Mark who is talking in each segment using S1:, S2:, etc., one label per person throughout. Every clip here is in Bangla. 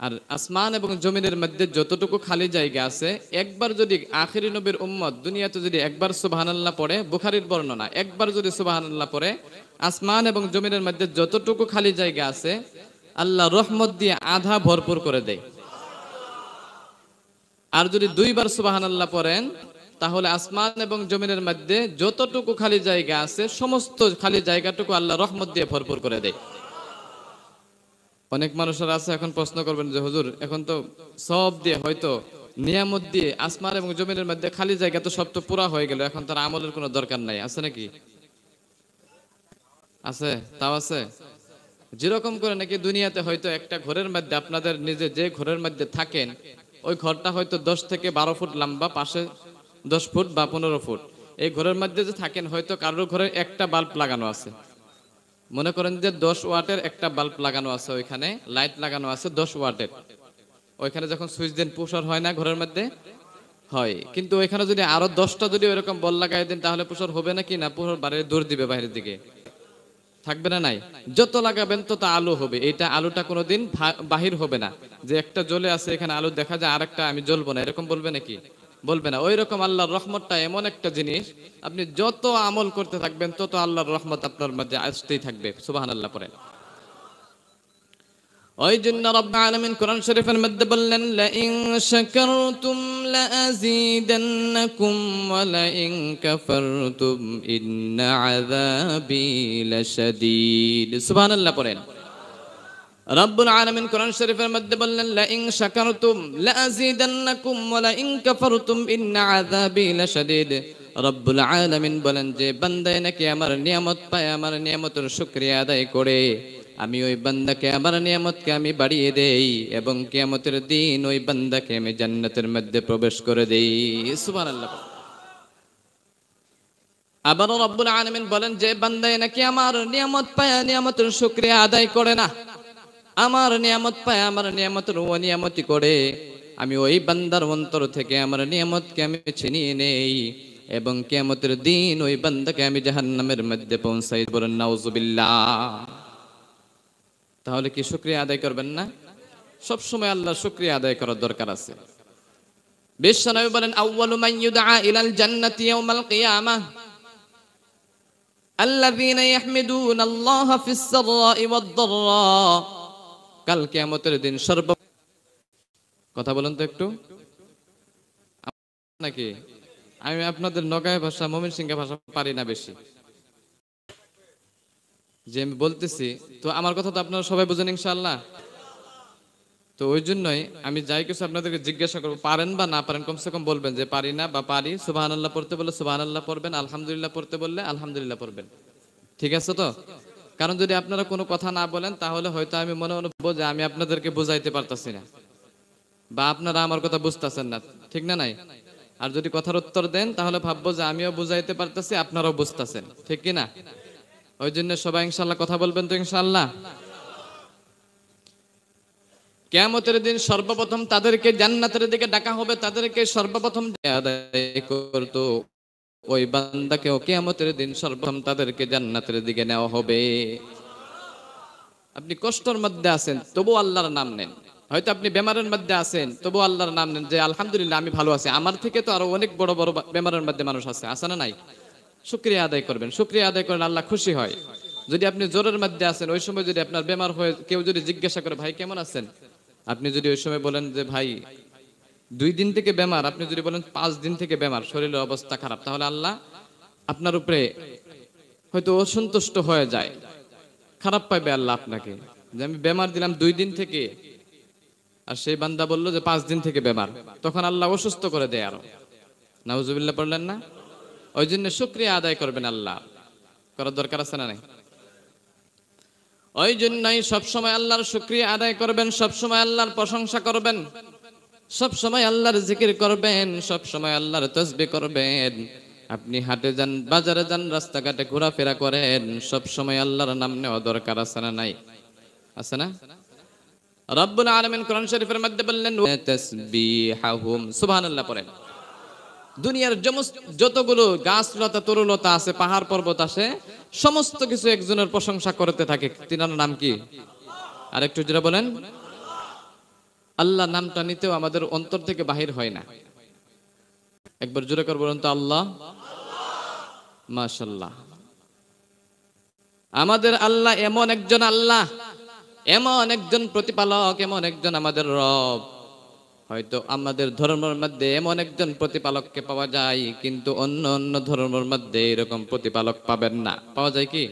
S1: আর আসমান এবং জমিনের মধ্যে যতটুকু খালি জায়গা আছে, একবার যদি আখিরি নবীর উম্মত দুনিয়াতে যদি একবার সুবহানাল্লাহ পড়ে, বুখারীর বর্ণনা, একবার যদি সুবহানাল্লাহ পড়ে, আসমান এবং জমিনের মধ্যে যতটুকু খালি জায়গা আছে আল্লাহ রহমত দিয়ে আধা ভরপুর করে দেয়। আর যদি দুইবার সুবহানাল্লাহ পড়েন, তাহলে আসমান এবং জমিনের মধ্যে যতটুকু খালি জায়গা আছে সমস্ত খালি জায়গাটুকু আল্লাহ রহমত দিয়ে ভরপুর করে দেয়। অনেক মানুষের আছে এখন প্রশ্ন করবেন যে হুজুর, এখন তো সব দিয়ে হয়তো নিয়ামত দিয়ে আসমান এবং জমিনের মধ্যে খালি জায়গা তো সব তো পুরা হয়ে গেল, এখন তার আমলের কোনো দরকার নাই, আছে নাকি? আছে, তাও আছে। যেরকম করে নাকি দুনিয়াতে হয়তো একটা ঘরের মধ্যে আপনাদের নিজে যে ঘরের মধ্যে থাকেন, ওই ঘরটা হয়তো 10 থেকে 12 ফুট লম্বা, পাশে 10 ফুট বা 15 ফুট। এই ঘরের মধ্যে যে থাকেন হয়তো কারোর ঘরে একটা বাল্ব লাগানো আছে, মনে করেন যে 10 ওয়াটের একটা বাল্ব লাগানো আছে, ওইখানে লাইট লাগানো আছে 10 ওয়াটের। ওইখানে যখন সুইচ দেন প্রসার হয় না ঘরের মধ্যে? হয়। কিন্তু ওইখানে যদি আরো 10টা যদি ওইরকম বল লাগাই দেন তাহলে প্রসার হবে নাকি না? প্রসার বাইরে দৌড় দিবে বাইরের দিকে, থাকবে না? নাই। যত লাগাবেন তত আলো হবে, এটা আলোটা কোনোদিন বাহির হবে না। যে একটা জ্বলে আছে এখানে আলো দেখা যায়, আরেকটা আমি জ্বলবো না, এরকম বলবে নাকি? বলবে না। ওই রকম আল্লাহর রহমতটা এমন একটা জিনিস, আপনি যত আমল করতে থাকবেন তত আল্লাহর রহমত আপনার মধ্যে আসতেই থাকবে। সুবহানাল্লাহ পড়েন। ওই জন্য রব্বুল আলামিন কোরআন শরীফের মধ্যে বললেন, লা ইন শাকারতুম লা আযীদান্নাকুম ওয়া লা ইন কাফারতুম ইন্না আযাবি লাশাদীদ। সুবহানাল্লাহ পড়েন। রব্বুল আলামিন কোরআন শরীফের মধ্যে বললেন, লা ইন শাকারতুম লা আযীদান্নাকুম ওয়া লা ইন কাফারতুম ইন্না আযাবি লাশাদীদ। রব্বুল আলামিন বলেন যে বান্দায় নাকি আমার নিয়ামত পায়, আমার নিয়ামতের শুকরিয়া আদায় করে, আমি ওই বান্দাকে আমার নিয়ামতকে আমি বাড়িয়ে দেই এবং কিয়ামতের দিন ওই বান্দাকে আমি জান্নাতের মধ্যে প্রবেশ করে দেই। সুবহানাল্লাহ। আবার রব্বুল আলামিন বলেন যে বান্দায় নাকি আমার নিয়ামত পায়, নিয়ামতের শুকরিয়া আদায় করে না, আমার নিয়ামত পায়, আমার নিয়ামতের অনিয়ামতি করে, আমি ওই বান্দার অন্তর থেকে আমার নিয়ামতকে আমি ছিনিয়ে নেই এবং কিয়ামতের দিন ওই বান্দাকে আমি জাহান্নামের মধ্যে পৌঁছাই। বলেন নাউজুবিল্লাহ। তাহলে কি শুকরিয়া আদায় করবেন না? সব সময় আল্লাহর শুকরিয়া আদায় করার দরকার আছে। বিশ্বনবী বলেন, আউয়ালু মান ইউদআ ইলাল জান্নাতি ইয়াউমাল কিয়ামাহ আল্লাযীনা ইয়াহমিদুনা আল্লাহ ফিস সাররা'i ওয়াদ দাররা। কাল কিয়ামতের দিন কথা বলেন তো একটু নাকি? আমি আপনাদের নগাঁয় ভাষা, ময়মনসিংহ ভাষা পারি না বেশি, যে আমি বলতেছি তো আমার কথা তো আপনারা সবাই বুঝেন ইনশাআল্লাহ। তো ওই জন্যই আমি যাই কিছু আপনাদেরকে জিজ্ঞাসা করবো, পারেন বা না পারেন কমসে কম বলবেন যে পারি না বা পারি। সুবহানাল্লাহ পড়তে বললে সুবহানাল্লাহ পড়বেন, আলহামদুলিল্লাহ পড়তে বললে আলহামদুলিল্লাহ পড়বেন। ঠিক আছে তো? কারণ যদি আপনারা কোনো কথা না বলেন তাহলে হয়তো আমি মনে অনুভব যে আমি আপনাদেরকে বুঝাইতে পারতাছি না বা আপনারা আমার কথা বুঝতেছেন না, ঠিক না? নাই। আর যদি কথার উত্তর দেন তাহলে ভাববো যে আমিও বুঝাইতে পারতেছি, আপনারাও বুঝতেছেন, ঠিক কি না? ওই জন্য সবাই ইনশাআল্লাহ কথা বলবেন তো ইনশাআল্লাহ। কিয়ামতের দিন সর্বপ্রথম তাদেরকে জান্নাতের দিকে ডাকা হবে, তাদেরকে সর্বপ্রথম আদায় করতো ওই বান্দাকেও কিয়ামতের দিন সর্বপ্রথম তাদেরকে জান্নাতের দিকে নেওয়া হবে। আপনি কষ্টের মধ্যে আছেন তবু আল্লাহর নাম নেন, হয়তো আপনি বেমারের মধ্যে আছেন তবু আল্লাহর নাম নেন যে আলহামদুলিল্লাহ আমি ভালো আছি, আমার থেকে তো আরো অনেক বড় বড় বেমারের মধ্যে মানুষ আছে না? নাই। শুকরিয়া আদায় করবেন, শুকরিয়া আদায় করলে আল্লাহ খুশি হয়। যদি আপনি জ্বরের মধ্যে আছেন, ওই সময় যদি আপনার বেমার হয়ে কেউ যদি জিজ্ঞাসা করে ভাই কেমন আছেন, আপনি যদি ওই সময় বলেন যে ভাই 2 দিন থেকে বেমার, আপনি যদি বলেন 5 দিন থেকে বেমার, শরীরের অবস্থা খারাপ, তাহলে আল্লাহ আপনার উপরে হয়তো অসন্তুষ্ট হয়ে যায়, খারাপ পাইবে আল্লাহ আপনাকে, যে আমি বেমার দিলাম 2 দিন থেকে, আর সেই বান্দা বললো যে 5 দিন থেকে বেমার, তখন আল্লাহ অসুস্থ করে দেয় আরো। নাউজুবিল্লাহ পড়লেন না? ওই জন্য শুকরিয়া আদায় করবেন, আল্লাহ করার দরকার আছে না? নাই। ওই জন্যই সবসময় আল্লাহর শুকরিয়া আদায় করবেন, সবসময় আল্লাহর প্রশংসা করবেন, সবসময় আল্লাহর জিকির করবেন, সবসময় আল্লাহর তাসবিহ করবেন। আপনি হাটে যান, বাজারে যান, রাস্তাঘাটে ঘোরাফেরা করেন, সবসময় আল্লাহর নাম নেওয়া দরকার আছে না? নাই। আছে না? রব্বুল আলামিন কোরআন শরীফের মধ্যে বললেন তাসবিহাহুম। সুবহানাল্লাহ পড়েন। দুনিয়ার যতগুলো গাছলতা তরুলতা আছে, পাহাড় পর্বত আছে, সমস্ত কিছু একজনের প্রশংসা করতে থাকে, তিনার নাম কি? আরেকটু জোরে বলেন। আল্লাহ নামটা নিতেও আমাদের অন্তর থেকে বাহির হয় না। একবার জোরে করে বলুন তো আল্লাহ। মাশাআল্লাহ, আমাদের আল্লাহ এমন একজন আল্লাহ, এমন একজন প্রতিপালক, এমন একজন আমাদের রব। হয়তো আমাদের ধর্মের মধ্যে এমন একজন প্রতিপালককে পাওয়া যায়, কিন্তু অন্য অন্য ধর্মের মধ্যে এরকম প্রতিপালক পাবেন না। পাওয়া যায় কি?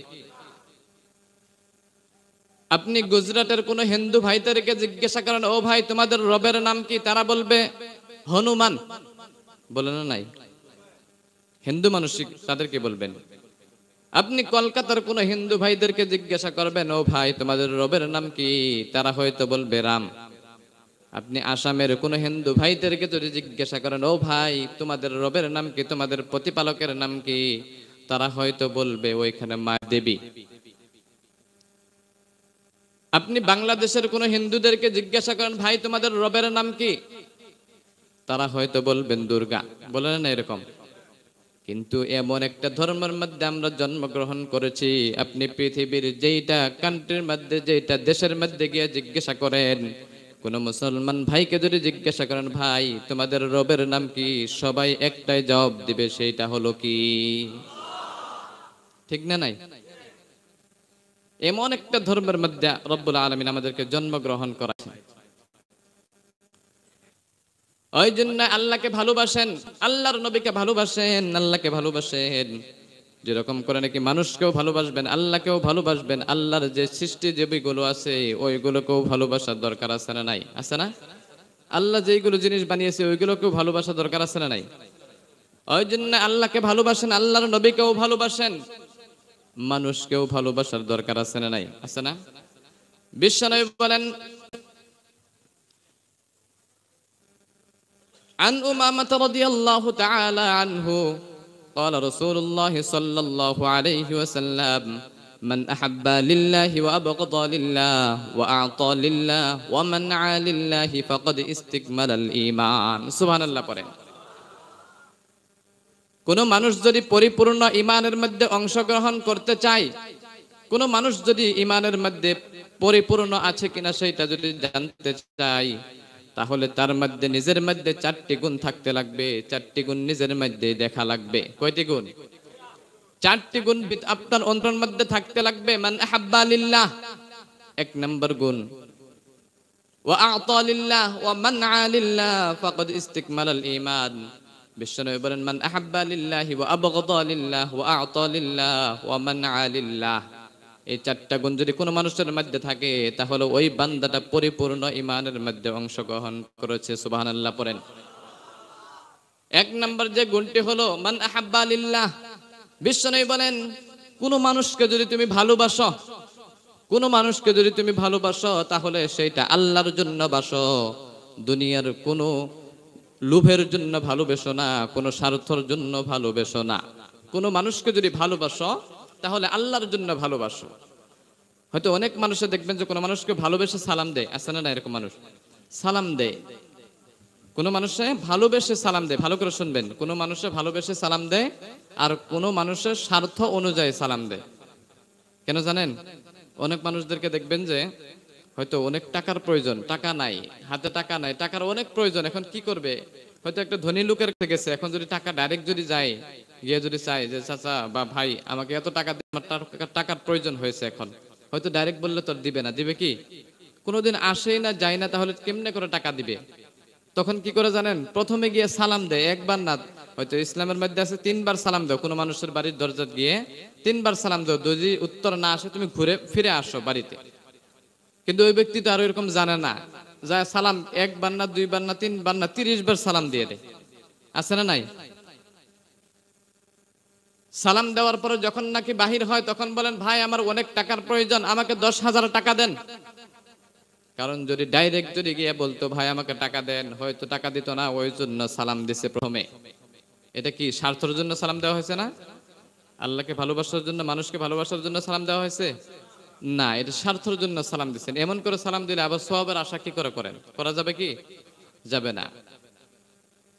S1: আপনি গুজরাটের কোন হিন্দু ভাইদেরকে জিজ্ঞাসা করেন, ও ভাই তোমাদের রবের নাম কি? তারা বলবে হনুমান। বলে না নাই? হিন্দু মানুষ তাদেরকে বলবেন। আপনি কলকাতার কোন হিন্দু ভাইদেরকে জিজ্ঞাসা করবেন, ও ভাই তোমাদের রবের নাম কি? তারা হয়তো বলবে রাম। আপনি আসামের কোন হিন্দু ভাইদেরকে যদি জিজ্ঞাসা করেন, ও ভাই তোমাদের রবের নাম কি, তোমাদের প্রতিপালকের নাম কি? তারা হয়তো বলবে ওইখানে মা দেবী। আপনি বাংলাদেশের কোন হিন্দুদেরকে জিজ্ঞাসা করেন, ভাই তোমাদের রবের নাম কি? তারা হয়তো বলবেন দুর্গা। বলেন না এরকম? কিন্তু এমন একটা ধর্মের মধ্যে আমরা জন্মগ্রহণ করেছি, আপনি পৃথিবীর যেইটা কান্ট্রির মধ্যে, যেইটা দেশের মধ্যে গিয়ে জিজ্ঞাসা করেন, কোন মুসলমান ভাইকে যদি জিজ্ঞাসা করেন, ভাই তোমাদের রবের নাম কি, সবাই একটাই জবাব দিবে, সেইটা হলো কি? ঠিক না নাই? এমন একটা ধর্মের মধ্যে রব্বুল আলামিন আমাদেরকে জন্মগ্রহণ করাছেন। ওই জন্য আল্লাহকে ভালোবাসেন, আল্লাহর নবীকে ভালোবাসেন, আল্লাহকে ভালোবাসেন। যেরকম করে নাকি মানুষকেও ভালোবাসবেন, আল্লাহকেও ভালোবাসবেন। আল্লাহর যে সৃষ্টি জীবগুলো আছে ওইগুলোকেও ভালোবাসার দরকার আছে না নাই? আছে না? আল্লাহ যেইগুলো জিনিস বানিয়েছে ওইগুলোকেও ভালোবাসা দরকার আছে না নাই? ওই জন্য আল্লাহকে ভালোবাসেন, আল্লাহর নবীকেও ভালোবাসেন, মানুষকেও ভালোবাসার দরকার আছে না নাই? আছে না? বিশ্বনবী বলেন, عن أمامة رضي الله تعالى عنه قال رسول الله صلى الله عليه وسلم من أحب لله وأبغض لله وأعطى لله ومنع لله فقد استكمل الإيمان سبحان الله পড়েন। কোন মানুষ যদি পরিপূর্ণ ঈমানের মধ্যে অংশগ্রহণ করতে চায়, কোন মানুষ যদি ঈমানের মধ্যে পরিপূর্ণ আছে কিনা সেটা যদি জানতে চায়, তাহলে তার মধ্যে নিজের মধ্যে 4টি গুণ থাকতে লাগবে। 4টি গুণ নিজের মধ্যে দেখা লাগবে। কয়টি গুণ? 4টি গুণ আপনার অন্তরের মধ্যে থাকতে লাগবে। মান আহাব্বা লিল্লাহ, 1 নম্বর গুণ। ওয়া আ'তা লিল্লাহ ওয়া মানআ লিল্লাহ ফাকাদ ইসতিকমালাল ঈমান। বিশ্বনবী বলেন, মান আহাব্বা লিল্লাহি ওয়া আবগাদা লিল্লাহ ওয়া আ'তা লিল্লাহ ওয়া মানআ লিল্লাহ। এই 4টা গুণ যদি কোনো মানুষের মধ্যে থাকে, তাহলে ওই বান্দাটা পরিপূর্ণ ঈমানের মধ্যে অংশগ্রহণ করেছে। সুবহানাল্লাহ পড়েন। 1 নম্বর যে গুণটি হলো মান আহাব্বা লিল্লাহ। বিশ্বনবী বলেন, কোন মানুষকে যদি তুমি ভালোবাসো, কোন মানুষকে যদি তুমি ভালোবাসো, তাহলে সেইটা আল্লাহর জন্য বাসো। দুনিয়ার কোনো লোভের জন্য ভালোবেসো না, কোনো স্বার্থের জন্য ভালোবেসো না। কোন মানুষকে যদি ভালোবাসো, তাহলে আল্লাহর জন্য ভালোবাসো। হয়তো অনেক মানুষে দেখবেন যে কোন মানুষকে ভালোবেসে সালাম দেয়, আছে না? এরকম মানুষ সালাম দেয়, কোন মানুষে ভালোবেসে সালাম দেয়। ভালো করে শুনবেন, কোন মানুষে ভালোবেসে সালাম দেয়, আর কোন মানুষের স্বার্থ অনুযায়ী সালাম দেয়। কেন জানেন? অনেক মানুষদেরকে দেখবেন যে হয়তো অনেক টাকার প্রয়োজন, টাকা নাই, হাতে টাকা নাই, টাকার অনেক প্রয়োজন। এখন কি করবে? হয়তো একটা ধনী লোকের কাছে গেছে, এখন যদি টাকা ডাইরেক্ট যদি যায়, গিয়ে যদি চায় যে চাচা বা ভাই আমাকে এত টাকা দিন, আমার টাকার প্রয়োজন হয়েছে, এখন হয়তো ডাইরেক্ট বললে তো দিবে না। দিবে কি? কোনোদিন আসেই না, যায় না, তাহলে কেমনে করে টাকা দিবে? তখন কি করে জানেন? প্রথমে গিয়ে সালাম দেয়, একবার না, হয়তো ইসলামের মধ্যে আছে 3বার সালাম দাও। কোনো মানুষের বাড়ির দরজা গিয়ে 3বার সালাম দাও, যদি উত্তর না আসে তুমি ঘুরে ফিরে আসো বাড়িতে। কিন্তু ওই ব্যক্তি তো আর এরকম জানে না, যা সালাম 1বার না, 2বার না, 3বার না, 30 বার সালাম দিয়ে দেয়। আছে না নাই? সালাম দেওয়ার পরে যখন নাকি বাহির হয়, তখন বলেন, ভাই আমার অনেক টাকার প্রয়োজন, আমাকে 10,000 টাকা দেন। কারণ যদি ডাইরেক্ট যদি গিয়ে বলতো ভাই আমাকে টাকা দেন, হয়তো টাকা দিত না, ওই জন্য সালাম দিছে প্রথমে। এটা কি স্বার্থের জন্য সালাম দেওয়া হয়েছে না? আল্লাহকে ভালোবাসার জন্য, মানুষকে ভালোবাসার জন্য সালাম দেওয়া হয়েছে না, এটা স্বার্থের জন্য সালাম দিচ্ছেন। এমন করে সালাম দিলে আবার সওয়াবের আশা কি করে করেন? করা যাবে কি? যাবে না।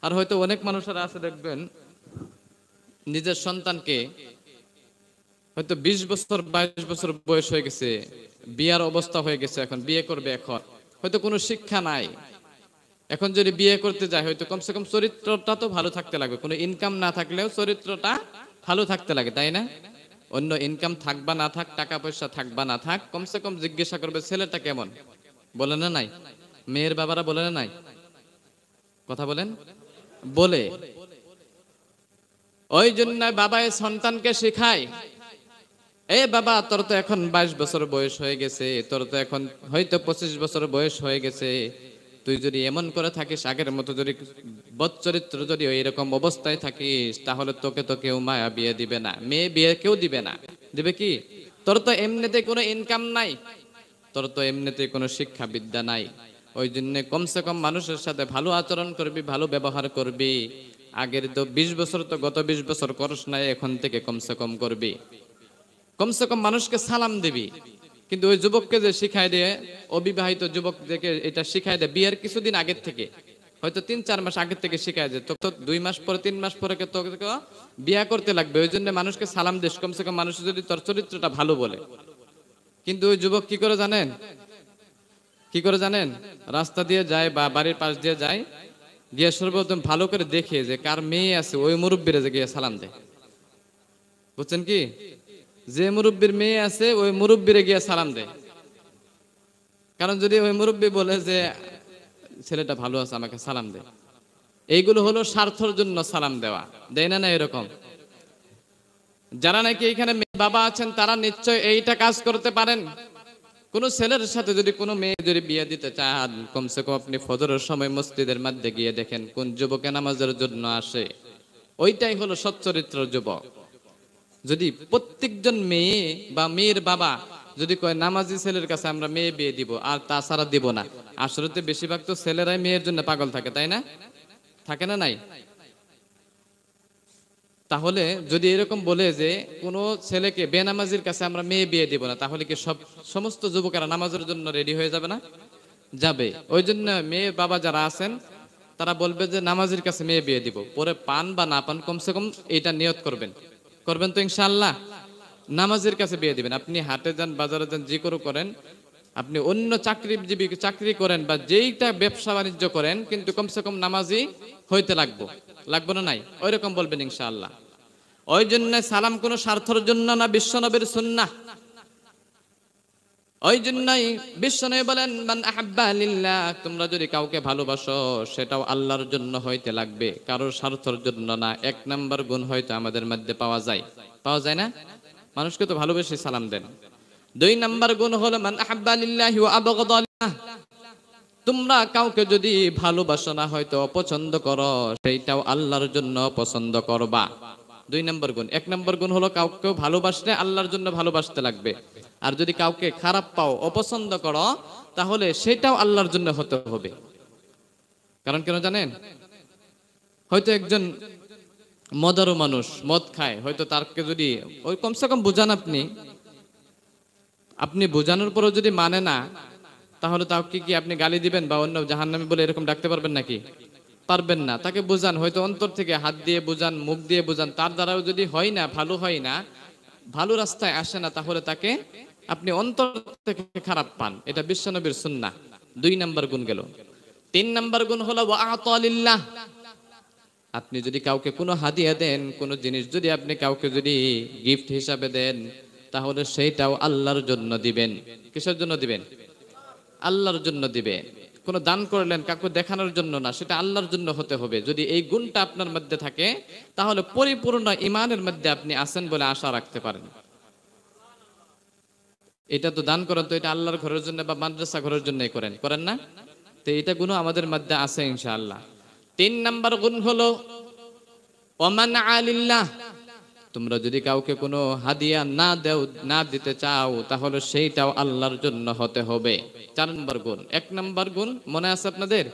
S1: আর হয়তো অনেক মানুষেরা আছে দেখবেন, নিজের সন্তানকে হয়তো 20 বছর 22 বছর বয়স হয়ে গেছে, বিয়ার অবস্থা হয়ে গেছে, এখন বিয়ে করবে, এখন হয়তো কোনো শিক্ষা নাই, এখন যদি বিয়ে করতে যায় হয়তো কমসে কম চরিত্রটা তো ভালো থাকতে লাগবে, কোনো ইনকাম না থাকলেও চরিত্রটা ভালো থাকতে লাগে, তাই না? অন্য ইনকাম থাক বা না থাক, টাকা পয়সা থাক বা না থাক, কমসে কম জিজ্ঞাসা করবে ছেলেটা কেমন। বলে না নাই? মেয়ের বাবারা বলে না নাই? কথা বলেন, বলে। ওই জন্য বাবা সন্তানকে শেখায়, এ বাবা তোর তো এখন 22 বছর বয়স হয়ে গেছে, তোর তো এখন হয়তো 25 বছর বয়স হয়ে গেছে, তুই যদি এমন করে থাকিস, আগের মতো যদি বদচরিত্র যদি এরকম অবস্থায় থাকিস, তাহলে তোকে তো কেউ মায়া বিয়ে দিবে না, মেয়ে বিয়ে কেউ দিবে না। দিবে কি? তোর তো এমনিতে কোনো ইনকাম নাই, তোর তো এমনিতে কোনো শিক্ষা বিদ্যা নাই। ওই জন্য কমসে কম মানুষের সাথে ভালো আচরণ করবি, ভালো ব্যবহার করবি। আগের তো 20 বছর তো গত 20 বছর করস নাই, এখন থেকে কমসে কম করবি। কমসে কম মানুষকে সালাম দিবি। কিন্তু ওই যুবককে যে শিখায় দেয়, অবিবাহিত যুবকদেরকে এটা শিখায় দেয় বিয়ের কিছুদিন আগের থেকে, হয়তো 3-4 মাস আগের থেকে শিখায় যে তো 2 মাস পরে 3 মাস পরে তোকে বিয়া করতে লাগবে, ওই জন্য মানুষকে সালাম দিস, কমসে কম মানুষ যদি তোর চরিত্রটা ভালো বলে। কিন্তু ওই যুবক কি করে জানেন? কি করে জানেন? রাস্তা দিয়ে যায় বা বাড়ির পাশ দিয়ে যায়, গিয়ে সর্বপ্রথম ভালো করে দেখে যে কার মেয়ে আছে, ওই মুরব্বীরা যে গিয়ে সালাম দেয়। বুঝছেন কি? যে মুরব্বীর মেয়ে আছে ওই মুরব্বীরে গিয়ে সালাম দেয়। কারণ যদি ওই মুরব্বী বলে যে ছেলেটা ভালো আছে, আমাকে সালাম দে, এইগুলো হলো স্বার্থের জন্য সালাম দেওয়া। দেয় না? না এরকম যারা নাকি এখানে বাবা আছেন, তারা নিশ্চয় এইটা কাজ করতে পারেন। কোন ছেলের সাথে যদি কোনো মেয়ে যদি বিয়ে দিতে চান, কমসে কম আপনি ফজরের সময় মসজিদের মধ্যে গিয়ে দেখেন কোন যুবকে নামাজের জন্য আসে, ওইটাই হলো সচ্চরিত্র যুবক। যদি প্রত্যেকজন মেয়ে বা মেয়ের বাবা যদি কয় নামাজি ছেলের কাছে আমরা মেয়ে বিয়ে দিব আর তাছাড়া দিব না, আসলে তো বেশিরভাগ তো ছেলেরাই মেয়ের জন্য পাগল থাকে, তাই না? থাকে না? নাই? তাহলে যদি এরকম বলে যে কোন ছেলেকে বেনামাজির কাছে আমরা মেয়ে বিয়ে দিব না, তাহলে কি সমস্ত যুবকেরা নামাজের জন্য রেডি হয়ে যাবে না? যাবে। ওই জন্য মেয়ে বাবা যারা আছেন তারা বলবে যে নামাজির কাছে মেয়ে বিয়ে দিব, পরে পান বা না পান কমসে কম এটা নিয়ত করবেন। করবেন তো ইনশাআল্লাহ? নামাজের কাছে বিয়ে দিবেন। আপনি হাটে যান, বাজারে যান, যে করে করেন, আপনি অন্য চাকরিজীবী চাকরি করেন বা যেইটা ব্যবসা বাণিজ্য করেন, কিন্তু কমসে কম নামাজি হইতে লাগবো। লাগবো না? নাই? ওই রকম বলবেন ইনশাআল্লাহ। ওই জন্য সালাম কোন স্বার্থের জন্য না, বিশ্বনবীর সুন্নাহ। ওই জন্যই বিশ্বনবী বলেন মান আহাব্বা লিল্লাহ, তোমরা যদি কাউকে ভালোবাসো সেটাও আল্লাহর জন্য হইতে লাগবে, কারোর স্বার্থের জন্য না। 1 নাম্বার গুণ হয়তো আমাদের মধ্যে পাওয়া যায়। পাওয়া যায় না? মানুষকে তো ভালোবেসে সালাম দেন। 2 নাম্বার গুণ হলো মান আহাব্বা লিল্লাহি ওয়া আবগাদা লিল্লাহ, তোমরা কাউকে যদি ভালোবাসো না, হয়তো অপছন্দ করো, সেইটাও আল্লাহর জন্য পছন্দ করবা। 2 নাম্বার গুণ। 1 নাম্বার গুণ হলো কাউকে ভালোবাসলে আল্লাহর জন্য ভালোবাসতে লাগবে, আর যদি কাউকে খারাপ পাও, অপছন্দ করো, তাহলে সেটাও আল্লাহর জন্য হতে হবে। কারণ কেন জানেন? হয়তো একজন মদারু মানুষ মদ খায়, হয়তো তারকে যদি ওই কমসে কম বুঝান, আপনি বোঝানোর পরও যদি মানে না, তাহলে তাকে কি আপনি গালি দিবেন বা অন্য জাহান্নামী বলে এরকম ডাকতে পারবেন নাকি? পারবেন না। তাকে বুঝান, হয়তো অন্তর থেকে হাত দিয়ে বুঝান, মুখ দিয়ে বুঝান, তার দ্বারাও যদি হয় না, ভালো হয় না, ভালো রাস্তায় আসে না, তাহলে তাকে আপনি অন্তর থেকে খারাপ পান। এটা বিশ্বনবীর সুন্নাহ। 2 নাম্বার গুণ গেল। 3 নাম্বার গুণ হলো ওয়া আতা লিল্লাহ, আপনি যদি কাউকে কোনো হাদিয়া দেন, কোনো জিনিস যদি আপনি কাউকে যদি গিফট হিসাবে দেন, তাহলে সেইটাও আল্লাহর জন্য দিবেন। কিসের জন্য দিবেন? আল্লাহর জন্য দিবে। কোনো দান করলেন কাউকে দেখানোর জন্য না, সেটা আল্লাহর জন্য হতে হবে। যদি এই গুণটা আপনার মধ্যে থাকে, তাহলে পরিপূর্ণ ঈমানের মধ্যে আপনি আছেন বলে আশা রাখতে পারেন। এটা তো দান করেন তো এটা আল্লাহর ঘরের জন্য বা মাদ্রাসা ঘরের জন্যই করেন, করেন না? তো এটা গুণ আমাদের মধ্যে আছে ইনশাআল্লাহ। 3 নাম্বার গুণ হলো ওমান আলিল্লাহ, তোমরা যদি কাউকে কোনো হাদিয়া না দিতে চাও, তাহলে সেইটাও আল্লাহর জন্য হতে হবে। 4 নম্বর গুণ। 1 নম্বর গুণ মনে আছে আপনাদের?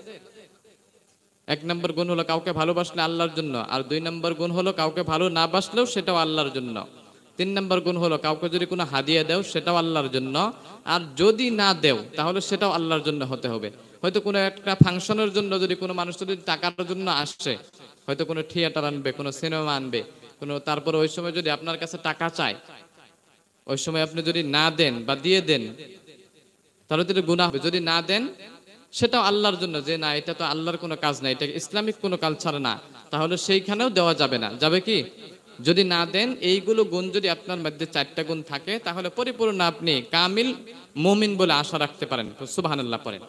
S1: 1 নম্বর গুণ হলো কাউকে ভালোবাসলে আল্লাহর জন্য, আর 2 নম্বর গুণ হলো কাউকে ভালো না বাসলেও সেটাও আল্লাহর জন্য। 3 নম্বর গুণ হলো কাউকে যদি কোনো হাদিয়া দাও সেটাও আল্লাহর জন্য, আর যদি না দেও তাহলে সেটাও আল্লাহর জন্য হতে হবে। হয়তো কোনো একটা ফাংশনের জন্য যদি কোনো মানুষ যদি টাকার জন্য আসে, হয়তো কোনো থিয়েটার আনবে, কোনো সিনেমা আনবে, কোনো, তারপর ওই সময় যদি আপনার কাছে টাকা চায়, ওই সময় আপনি যদি না দেন বা দিয়ে দেন, তাহলে তো এটা গুনাহ হবে। যদি না দেন সেটাও আল্লাহর জন্য, যে না এটা তো আল্লাহর কোনো কাজ না, এটা ইসলামিক কোনো কালচার না, তাহলে সেইখানেও দেওয়া যাবে না। যাবে কি? যদি না দেন, এইগুলো গুণ যদি আপনার মধ্যে 4টা গুণ থাকে, তাহলে পরিপূর্ণ আপনি কামিল মুমিন বলে আশা রাখতে পারেন। সুবহানাল্লাহ পড়েন।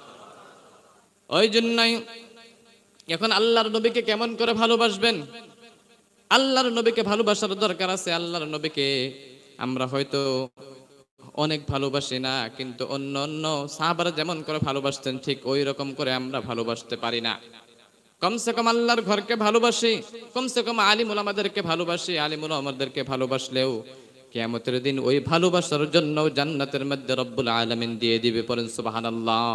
S1: ওই জন্যই এখন আল্লাহর নবীকে কেমন করে ভালোবাসবেন? আল্লাহর নবীকে ভালোবাসার দরকার আছে। আল্লাহর নবীকে আমরা হয়তো অনেক ভালোবাসি না, কিন্তু অন্য অন্য সাহাবারা যেমন করে ভালোবাসতেন ঠিক ওই রকম করে আমরা ভালোবাসতে পারি না। কমসে কম আল্লাহর ঘরকে ভালোবাসি, কমসে কম আলিমুল আমাদেরকে ভালোবাসি। আলিমুল আমাদেরকে ভালোবাসলেও কিয়ামতের দিন ওই ভালোবাসার জন্য জান্নাতের মধ্যে রব্বুল আলামিন দিয়ে দিবে। পড়েন সুবহানাল্লাহ।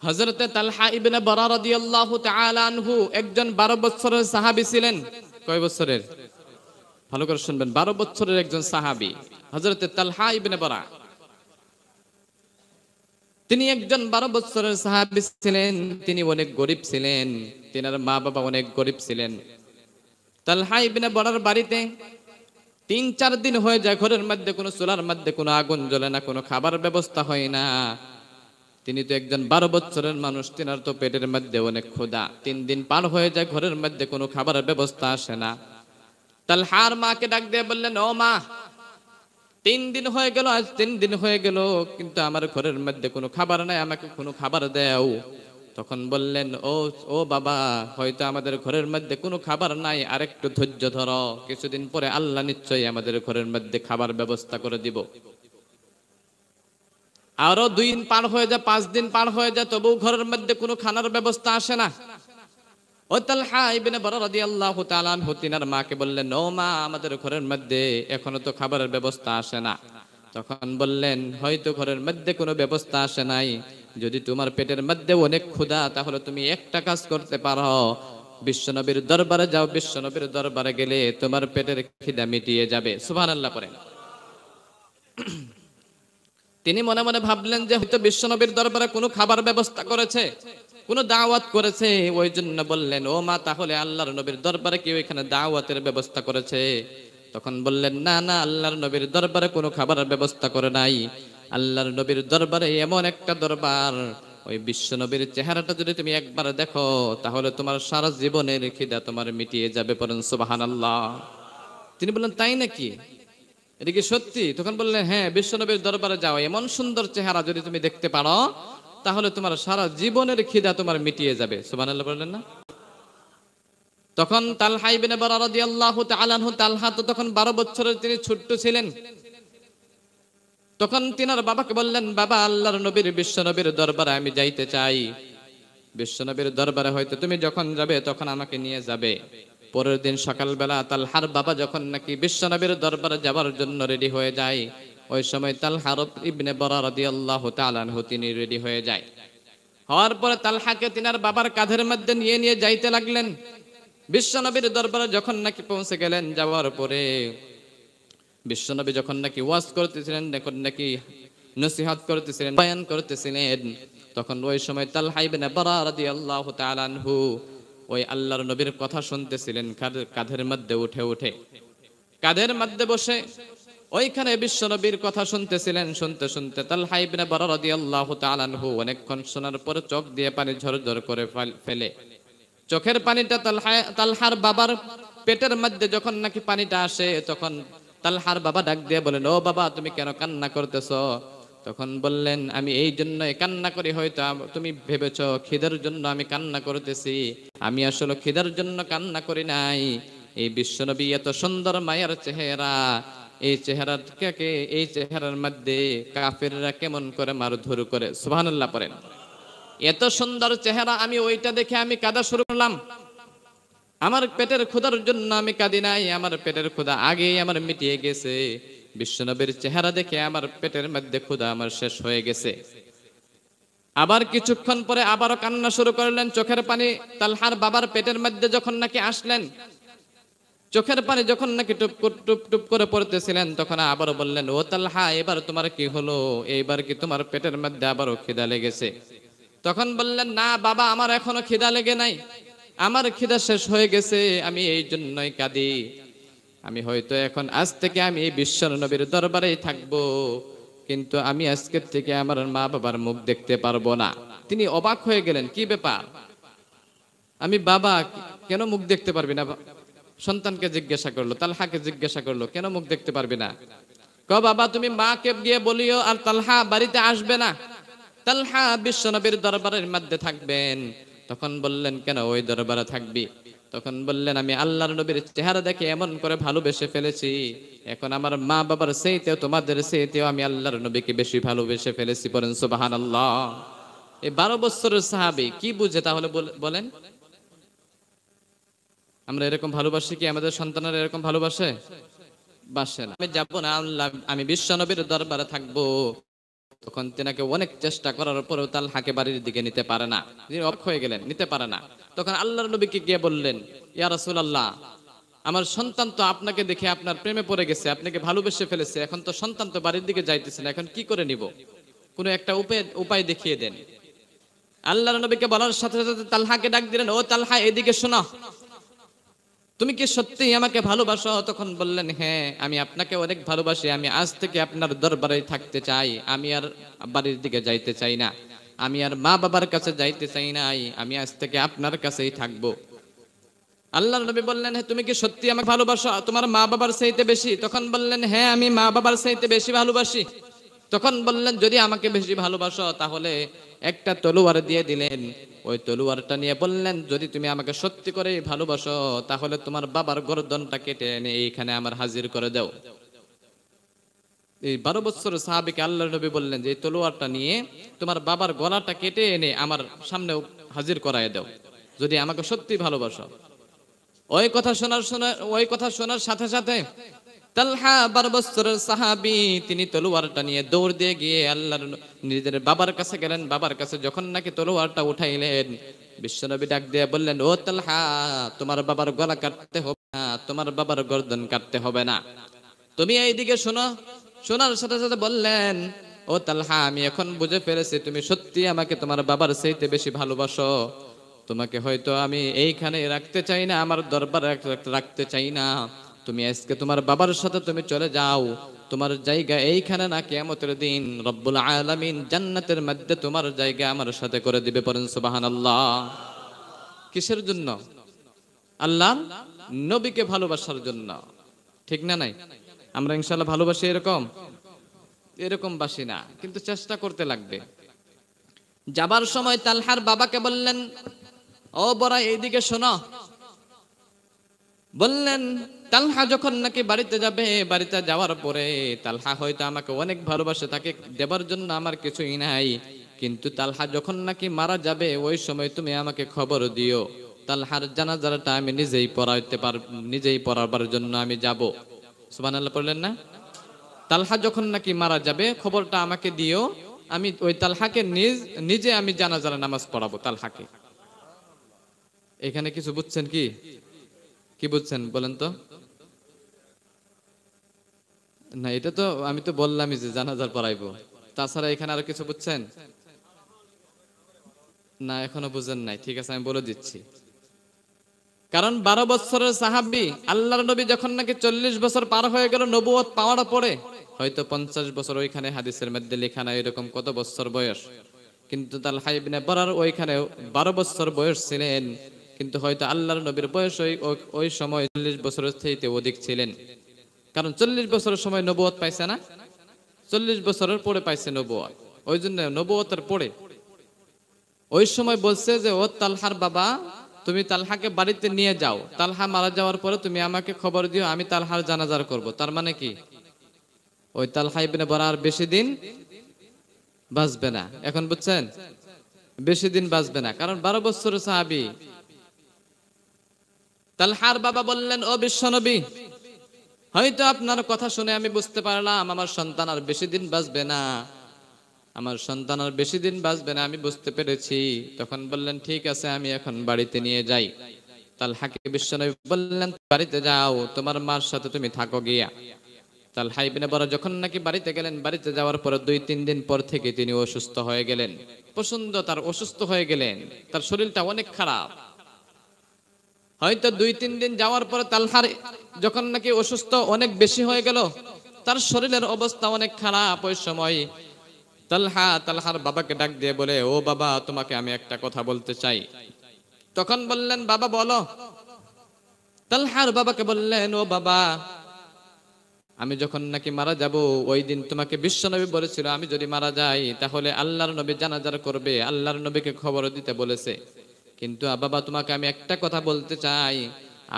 S1: হযরতে তালহা ইবনে বারা রাদিয়াল্লাহু তাআলা আনহু একজন 12 বছরের সাহাবী ছিলেন। কয় বছরের? ভালো করে শুনবেন, 12 বছরের একজন সাহাবী হযরতে তালহা ইবনে বারা। তিনি একজন 12 বছরের সাহাবী ছিলেন। তিনি অনেক গরিব ছিলেন, তিনার মা বাবা অনেক গরিব ছিলেন। তালহা ইবনে বারার বাড়িতে 3-4 দিন হয়ে যায় ঘরের মধ্যে কোনো চুলার মধ্যে কোনো আগুন জ্বলে না, কোনো খাবার ব্যবস্থা হয় না। তিনি তো একজন 12 বছরের মানুষ, তিনার তো পেটের মধ্যে অনেক ক্ষুধা। 3 দিন পার হয়ে যায়, ঘরের মধ্যে কোনো খাবারের ব্যবস্থা আসে না। তালহার মাকে ডাক দিয়ে বললেন, ও মা, 3 দিন হয়ে গেল, আজ 3 দিন হয়ে গেল, কিন্তু আমার ঘরের মধ্যে কোনো খাবার নাই, আমাকে কোনো খাবার দাও। তখন বললেন, ও বাবা, হয়তো আমাদের ঘরের মধ্যে কোনো খাবার নাই, আরেকটু ধৈর্য ধরো, কিছুদিন পরে আল্লাহ নিশ্চয়ই আমাদের ঘরের মধ্যে খাবার ব্যবস্থা করে দিব। আরো 2 দিন পার হয়ে যায়, 5 দিন পার হয়ে যায়, তবু ঘরের মধ্যে কোনো খানার ব্যবস্থা আসে না। ও তালহা ইবনে বারা রাদিয়াল্লাহু তাআলা আনহু তিনার মাকে বললেন, ও মা, আমাদের ঘরের মধ্যে এখনো তো খাবারের ব্যবস্থা আসে না। তখন বললেন, হয়তো ঘরের মধ্যে কোনো ব্যবস্থা আসে নাই, যদি তোমার পেটের মধ্যে অনেক ক্ষুধা, তাহলে তুমি একটা কাজ করতে পারো, বিশ্বনবীর দরবারে যাও। বিশ্বনবীর দরবারে গেলে তোমার পেটের খিদা মিটিয়ে যাবে। সুবহানাল্লাহ পড়েন। তিনি মনে মনে ভাবলেন যে হয়তো বিশ্বনবীর দরবারে কোনো খাবার ব্যবস্থা করেছে, কোনো দাওয়াত করেছে। ওই জন্য বললেন, ও মা, তাহলে আল্লাহর নবীর দরবারে কেউ এখানে দাওয়াতের ব্যবস্থা করেছে? তখন বললেন, না না, আল্লাহর নবীর দরবারে কোনো খাবারের ব্যবস্থা করে নাই। আল্লাহর নবীর দরবারে এমন একটা দরবার, ওই বিশ্বনবীর চেহারাটা যদি তুমি একবার দেখো, তাহলে তোমার সারা জীবনের খিদা তোমার মিটিয়ে যাবে। পড়েন সুবহানাল্লাহ। তিনি বললেন, তাই নাকি? এটা কি সত্যি? তখন বললেন, হ্যাঁ, বিশ্বনবীর দরবারে যাও, এমন সুন্দর চেহারা যদি তুমি দেখতে পারো, তাহলে তোমার সারা জীবনের খিদা তোমার মিটিয়ে যাবে। সুবহানাল্লাহ বললেন না? তখন তালহা ইবনে বারা রাদিয়াল্লাহু তাআলা আনহু, তালহা তো তখন 12 বছরের, তিনি ছোট্ট ছিলেন। তখন তিনার বাবাকে বললেন, বাবা, আল্লাহর নবীর বিশ্বনবীর দরবারে আমি যাইতে চাই। বিশ্বনবীর দরবারে হয়তো তুমি যখন যাবে তখন আমাকে নিয়ে যাবে। পরের দিন সকালবেলা তালহার বাবা যখন নাকি বিশ্বনবীর দরবারে যাবার জন্য রেডি হয়ে যায়, ওই সময় তালহা ইবনে বারা রাদিয়াল্লাহু তাআলা আনহু তিনি রেডি হয়ে যায়। হওয়ার পরে তালহাকে তিনার বাবার কাঁধের মধ্যে নিয়ে নিয়ে যাইতে লাগলেন। বিশ্বনবীর দরবারে যখন নাকি পৌঁছে গেলেন, যাওয়ার পরে বিশ্বনবী যখন নাকি ওয়াজ করতেছিলেন, যখন নাকি নসিহত করতেছিলেন, বয়ান করতেছিলেন, তখন ওই সময় তালহা ইবনে বারা রাদিয়াল্লাহু তাআলা আনহু ওই আল্লাহর নবীর কথা শুনতেছিলেন কাঁধের মধ্যে উঠে উঠে। কাঁধের মধ্যে বসে ওইখানে বিশ্বনবীর কথা শুনতেছিলেন। শুনতে শুনতে তালহা ইবনে বারা রাদিয়াল্লাহু তাআলা আনহু অনেকক্ষণ শোনার পরে চোখ দিয়ে পানি ঝরঝর করে ফেলে। চোখের পানিটা তালহার বাবার পেটের মধ্যে যখন নাকি পানিটা আসে, তখন তালহার বাবা ডাক দিয়ে বলেন, ও বাবা, তুমি কেন কান্না করতেছ? তখন বললেন, আমি এই জন্যই কান্না করি, হয়তো তুমি ভেবেছ খিদার জন্য আমি কান্না করতেছি। আমি আসলে খিদার জন্য কান্না করি নাই। এই বিশ্বনবী এত সুন্দর মায়ের চেহারা, এই চেহারাটাকে, এই চেহারার মধ্যে কাফেররা কেমন করে মারধর করে। সুবহানাল্লাহ পড়েন। এত সুন্দর চেহারা, আমি ওইটা দেখে আমি কাঁদা শুরু করলাম। আমার পেটের ক্ষুধার জন্য আমি কাঁদি নাই, আমার পেটের ক্ষুধা আগেই আমার মিটিয়ে গেছে। বিশ্বনবীর চেহারা দেখে আমার পেটের মধ্যে ক্ষুধা আমার শেষ হয়ে গেছে। আবার কিছুক্ষণ পরে আবারও কান্না শুরু করলেন। চোখের পানি তালহার বাবার পেটের মধ্যে যখন নাকি আসলেন, চোখের পানি যখন নাকি টুপ টুপ টুপ করে পড়তেছিলেন, তখন আবারও বললেন, ও তালহা, এবার তোমার কি হলো? এইবার কি তোমার পেটের মধ্যে আবারও খিদা লেগেছে? তখন বললেন, না বাবা, আমার এখনো খিদা লেগে নাই, আমার খিদা শেষ হয়ে গেছে, আমি এই জন্যই কাঁদি। আমি হয়তো এখন আজ থেকে আমি এই বিশ্ব নবীর দরবারেই থাকবো, কিন্তু আমি আজকের থেকে আমার মা বাবার মুখ দেখতে পারবো না। তিনি অবাক হয়ে গেলেন, কি ব্যাপার, আমি বাবা, কেন মুখ দেখতে পারবি না? সন্তানকে জিজ্ঞাসা করলো, তালহাকে জিজ্ঞাসা করলো, কেন মুখ দেখতে পারবি না? বাবা তুমি মাকে গিয়ে বলিও আর তালহা বাড়িতে আসবে না, তালহা বিশ্বনবীর দরবারের মধ্যে থাকবেন। তখন বললেন, কেন ওই দরবারে থাকবি? তখন বললেন, আমি আল্লাহর নবীর চেহারা দেখে এমন করে ভালোবেসে ফেলেছি, এখন আমার মা বাবার সেইতেও তোমাদের সেইতেও আমি আল্লাহর নবীকে বেশি ভালোবেসে ফেলেছি। পড়েন সুবহানাল্লাহ। এই 12 বছরের সাহাবী কি বুঝে তাহলে বলেন? আমরা এরকম ভালোবাসি কি? আমাদের সন্তানেরা এরকম ভালোবাসে? বাসে না। আমি যাব না, আল্লাহ আমি বিশ্বনবীর দরবারে থাকবো। তখন তেনাকে অনেক চেষ্টা করার পরেও তালহাকে বাড়ির দিকে নিতে পারে না, তিনি অবাক হয়ে গেলেন, নিতে পারে না। তখন আল্লাহর নবীকে গিয়ে বললেন, ইয়া রাসূলুল্লাহ, আমার সন্তান তো আপনাকে দেখে আপনার প্রেমে পড়ে গেছে, আপনাকে ভালোবেসে ফেলেছে, এখন তো সন্তান তো বাড়ির দিকে যাইতেছে না, এখন কি করে নিব? কোনো একটা উপায় দেখিয়ে দেন। আল্লাহর নবীকে বলার সাথে সাথে তালহাকে ডাক দিলেন, ও তালহা, এদিকে শোনো, তুমি কি সত্যিই আমাকে ভালোবাসো? তখন বললেন, হ্যাঁ, আমি আপনাকে অনেক ভালোবাসি, আমি আজ থেকে আপনার দরবারে থাকতে চাই, আমি আর বাড়ির দিকে যাইতে চাই না, আমি আর মা বাবার কাছে যাইতে চাই না, আমি আজ থেকে আপনার কাছেই থাকবো। আল্লাহর নবী বললেন, হ্যাঁ, তুমি কি সত্যি আমাকে ভালোবাসো তোমার মা বাবার চাইতে বেশি? তখন বললেন, হ্যাঁ, আমি মা বাবার চাইতে বেশি ভালোবাসি। তখন বললেন, যদি আমাকে বেশি ভালোবাসো তাহলে একটা তলোয়ার দিয়ে দিলেন। ওই তলোয়ারটা নিয়ে বললেন, যদি তুমি আমাকে সত্যি করে ভালোবাসো তাহলে তোমার বাবার গর্দনটা কেটে এনে এইখানে আমার হাজির করে দাও। এই 12 বছরের সাহাবীকে আল্লাহর নবী বললেন যে এই তলোয়ারটা নিয়ে তোমার বাবার গলাটা কেটে এনে আমার সামনে হাজির করায় দাও, যদি আমাকে সত্যি ভালোবাসো। ওই কথা শোনার সাথে সাথে তালহা 12 বছরের সাহাবী, তিনি তলোয়ারটা নিয়ে দৌড় দিয়ে গিয়ে আল্লাহর নিজের বাবার কাছে গেলেন। বাবার কাছে যখন নাকি তলোয়ারটা উঠাইলেন, বিশ্বনবী ডাক দিয়ে বললেন, ও তালহা, তোমার বাবার গলা কাটতে হবে না, তোমার বাবার গর্দন কাটতে হবে না, তুমি এইদিকে শোনো। শোনার সাথে সাথে বললেন, ও তালহা, আমি এখন বুঝে ফেলেছি তুমি সত্যি আমাকে তোমার বাবার চাইতে বেশি ভালোবাসো। তোমাকে হয়তো আমি এইখানে রাখতে চাই না, আমার দরবারে রাখতে চাই না, তুমি আজকে তোমার বাবার সাথে তুমি চলে যাও, তোমার জায়গা এইখানে না, কিয়ামতের দিন রব্বুল আলামিন জান্নাতের মধ্যে তোমার জায়গা আমার সাথে করে দিবে। পড়েন সুবহানাল্লাহ। কিসের জন্য? আল্লাহ নবীকে ভালোবাসার জন্য, ঠিক না? নাই আমরা ইনশাআল্লাহ ভালোবাসি এরকম বাসি না, কিন্তু চেষ্টা করতে লাগবে। যাবার সময় তালহার বাবাকে বললেন, ও বড়া, এইদিকে শোনো। বললেন, তালহা যখন নাকি বাড়িতে যাবে, বাড়িতে যাওয়ার পরে তালহা হয়তো আমাকে অনেক ভালোবাসে, তাকে দেবার জন্য আমার কিছুই নাই, কিন্তু তালহা যখন নাকি মারা যাবে ওই সময় তুমি আমাকে খবর দিও, তালহার জানাজাটা আমি নিজেই পড়াবার জন্য আমি যাব। সুবহানাল্লাহ পড়লেন না? তালহা যখন নাকি মারা যাবে খবরটা আমাকে দিও, আমি ওই তালহাকে নিজে আমি জানাজার নামাজ পড়াবো তালহাকে। এখানে কিছু বুঝছেন কি বুঝছেন বলেন তো? না, এটা তো আমি তো বললামই যে জানাজার পড়াইবো, তাছাড়া এখানে আর কিছু বুঝছেন না? এখনো বুঝেন নাই? ঠিক আছে, আমি বলে দিচ্ছি। কারণ 12 বছরের সাহাবী, আল্লাহর নবী যখন নাকি 40 বছর পার হয়ে গেল নবুয়ত পাওয়ার পরে, হয়তো 50 বছর, ওইখানে হাদিসের মধ্যে লেখা নাই এরকম কত বছর বয়স, কিন্তু তালহা ইবনে বরার ওইখানে 12 বছর বয়স ছিলেন, কিন্তু হয়তো আল্লাহর নবীর বয়স ওই সময় 40 বছরের থেকে অধিক ছিলেন। কারণ 40 বছরের সময় নবুয়ত পাইছে না, 40 বছরের পরে পাইছে নবুয়ত। ওই জন্য নবুয়তের পরে ওই সময় বলছে যে, ও তালহার বাবা, তুমি তালহাকে বাড়িতে নিয়ে যাও, তালহা মারা যাওয়ার পরে তুমি আমাকে খবর দিও, আমি তালহার জানাজার করব। তার মানে কি, ওই তালহা ইবনে বরা আর বেশি দিন বাঁচবে না। এখন বুঝছেন? বেশি দিন বাঁচবে না, কারণ 12 বছরের সাহাবী। তালহার বাবা বললেন, ও বিশ্বনবী, হয়তো আপনার কথা শুনে আমি বুঝতে পারলাম আমার সন্তান আর বেশি দিন বাঁচবে না, আমি বুঝতে পেরেছি। তখন বললেন, ঠিক আছে, আমি এখন বাড়িতে নিয়ে যাই। তালহাকে বিশ্বনবী বললেন, বাড়িতে যাও, তোমার মার সাথে তুমি থাকো গিয়া। তালহা ইবনে বরা যখন নাকি বাড়িতে গেলেন, বাড়িতে যাওয়ার পর 2-3 দিন পর থেকে তিনি অসুস্থ হয়ে গেলেন। তার অসুস্থ হয়ে গেলেন, তার শরীরটা অনেক খারাপ। হয়তো 2-3 দিন যাওয়ার পর তালহার যখন নাকি অসুস্থ অনেক বেশি হয়ে গেল, তার শরীরের অবস্থা অনেক খারাপ, ওই সময় তালহার বাবাকে ডাক দিয়ে বলে, ও বাবা, তোমাকে আমি একটা কথা বলতে চাই। তখন বললেন, বাবা বলো। তালহার বাবাকে বললেন, ও বাবা, আমি যখন নাকি মারা যাব, ওই দিন তোমাকে বিশ্বনবী বলেছিল আমি যদি মারা যাই তাহলে আল্লাহর নবী জানাজার করবে, আল্লাহর নবীকে খবর দিতে বলেছে। কিন্তু বাবা, তোমাকে আমি একটা কথা বলতে চাই,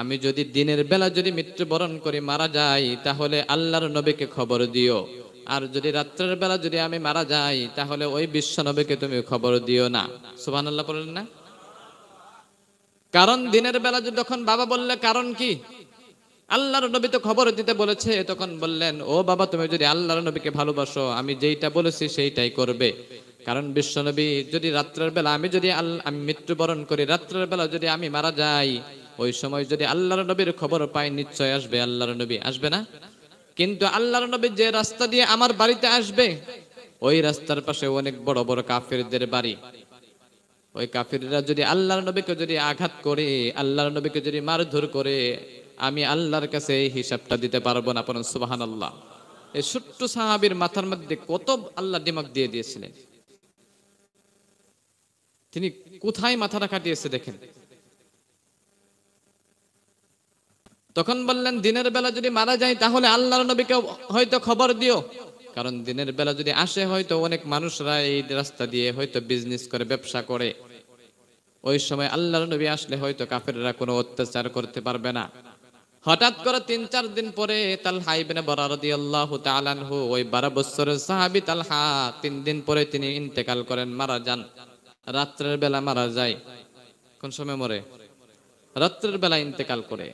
S1: আমি যদি দিনের বেলা যদি মৃত্যুবরণ করে মারা যাই তাহলে আল্লাহর নবীকে খবর দিও, আর যদি রাত্রের বেলা যদি আমি মারা যাই তাহলে ওই বিশ্বনবীকে তুমি খবর দিও না। সুবহানাল্লাহ বললেন না? কারণ দিনের বেলা যখন বাবা বললে কারণ কি, আল্লাহর নবী তো খবর দিতে বলেছে, তখন বললেন, ও বাবা, তুমি যদি আল্লাহর নবীকে ভালোবাসো আমি যেইটা বলেছি সেইটাই করবে। কারণ বিশ্বনবী যদি রাত্রের বেলা আমি মৃত্যুবরণ করি, রাত্রের বেলা যদি আমি মারা যাই, ওই সময় যদি আল্লাহর নবীর খবর পাই নিশ্চয় আসবে আল্লাহর নবী, আসবে না? কিন্তু আল্লাহর নবী যে রাস্তা দিয়ে আমার বাড়িতে আসবে, ওই রাস্তার পাশে অনেক বড় বড় কাফেরদের বাড়ি। ওই কাফিররা যদি আল্লাহর নবীকে যদি আঘাত করে, আল্লাহর নবীকে যদি মারধর করে, আমি আল্লাহর কাছে এই হিসাবটা দিতে পারবো না। পড়ুন সুবহানাল্লাহ। এই ছোট্ট সাহাবীর মাথার মধ্যে কত আল্লাহ দিমাগ দিয়ে দিয়েছিলেন, তিনি কোথায় মাথাটা কাটিয়েছে দেখেন। তখন বললেন, দিনের বেলা যদি মারা যায় তাহলে আল্লাহর নবীকে হয়তো খবর দিও, কারণ দিনের বেলা যদি আসে হয়তো অনেক মানুষরা এই রাস্তা দিয়ে হয়তো বিজনেস করে, ব্যবসা করে, ওই সময় আল্লাহর নবী আসলে হয়তো কাফেররা কোনো অত্যাচার করতে পারবে না। হঠাৎ করে ৩-৪ দিন পরে তালহা ইবনে বারা রাদিয়াল্লাহু তাআলা আনহু, ওই 12 বছরের সাহাবী তালহা, ৩ দিন পরে তিনি ইন্তেকাল করেন, মারা যান। রাত্রের বেলা মারা যায়। কোন সময় মরে? রাত্রের বেলা ইন্তেকাল করে।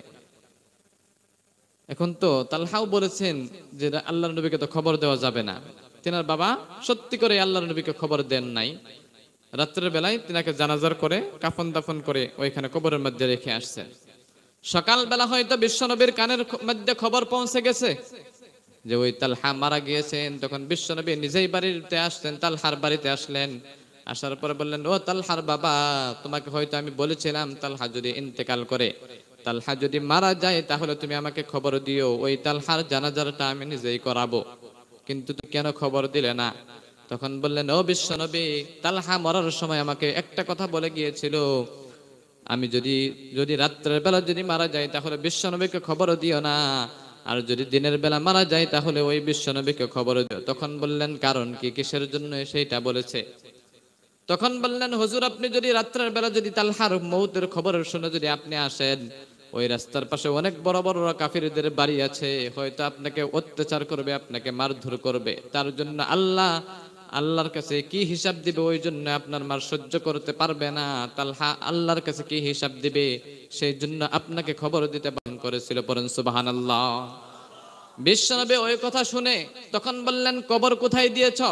S1: এখন তো তালহাও বলেছেন যে আল্লাহর নবীকে তো খবর দেওয়া যাবে না। তিনার বাবা সত্যি করে আল্লাহর নবীকে খবর দেন নাই। রাত্রের বেলায় তিনাকে জানাজার করে কাফন দাফন করে ওইখানে কবরের মধ্যে রেখে আসছেন। সকাল বেলা হয়তো বিশ্বনবীর কানের মধ্যে খবর পৌঁছে গেছে যে ওই তালহা মারা গিয়েছেন। তখন বিশ্বনবী নিজেই বাড়িতে আসলেন, তালহার বাড়িতে আসলেন। আসার পরে বললেন, ও তালহার বাবা, তোমাকে হয়তো আমি বলেছিলাম তালহা যদি ইন্তেকাল করে, তালহা যদি মারা যায় তাহলে তুমি আমাকে খবর দিও, ওই তালহার জানাজারটা আমি নিজেই করাবো, কিন্তু তুমি কেন খবর দিলে না? তখন বললেন, ও বিশ্বনবী, তালহা মরার সময় আমাকে একটা কথা বলে গিয়েছিল, আমি যদি রাত্রের বেলা যদি মারা যায় তাহলে বিশ্বনবীকে খবর দিও না, আর যদি দিনের বেলা মারা যায় তাহলে ওই বিশ্বনবীকে খবর দিও। তখন বললেন, কারণ কি, কিসের জন্য সেইটা বলেছে? তখন বললেন, হুজুর, আপনি যদি রাত্রের বেলা যদি তালহার মৌতের খবর শুনে যদি আপনি আসেন, ওই রাস্তার পাশে অনেক বড় বড় কাফিরদের বাড়ি আছে, হয়তো আপনাকে অত্যাচার করবে, আপনাকে মারধর করবে। তার জন্য আল্লাহর কাছে কি হিসাব দিবে, ওই জন্য আপনার মার সহ্য করতে পারবে না। তালহা আল্লাহর কাছে কি হিসাব দিবে, সেই জন্য আপনাকে খবর দিতে বারণ করেছিল। পড়েন সুবহানাল্লাহ। বিশ্বনবী ওই কথা শুনে তখন বললেন, কবর কোথায় দিয়েছ?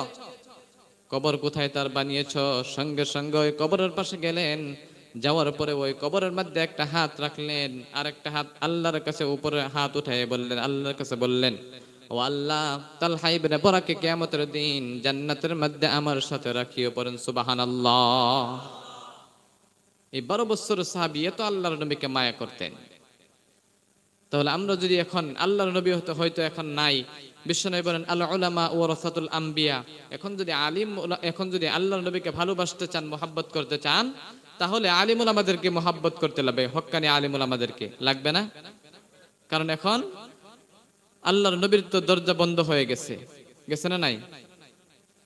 S1: কবর কোথায় তার বানিয়েছ? সঙ্গে সঙ্গে ওই কবরের পাশে গেলেন, যাওয়ার পরে ওই কবরের মধ্যে একটা হাত রাখলেন, আর একটা হাত আল্লাহর কাছে উপরে হাত উঠায় বললেন, আল্লাহর কাছে বললেন, ও আল্লাহ, তালহা ইবনে বারাকে কিয়ামতের দিন জান্নাতের মধ্যে আমার সাথে রাখিও। পড়েন সুবহানাল্লাহ। এই 12 বছরের সাহাবী এত আল্লাহর নবীকে মায়া করতেন। তাহলে আমরা যদি এখন আল্লাহর নবী হয়তো এখন নাই, বিশ্বনবী বলেন আল উলামা ওয়ারাসাতুল আম্বিয়া, এখন যদি আল্লাহর নবীকে ভালোবাসতে চান, মোহাব্বত করতে চান, তাহলে আলিমুল আমাদেরকে মোহাব্বত করতে লাগবে, হক্কানি আলিমুল আমাদেরকে লাগবে না? কারণ এখন আল্লাহর নবীর তো দরজা বন্ধ হয়ে গেছে, গেছে না? নাই,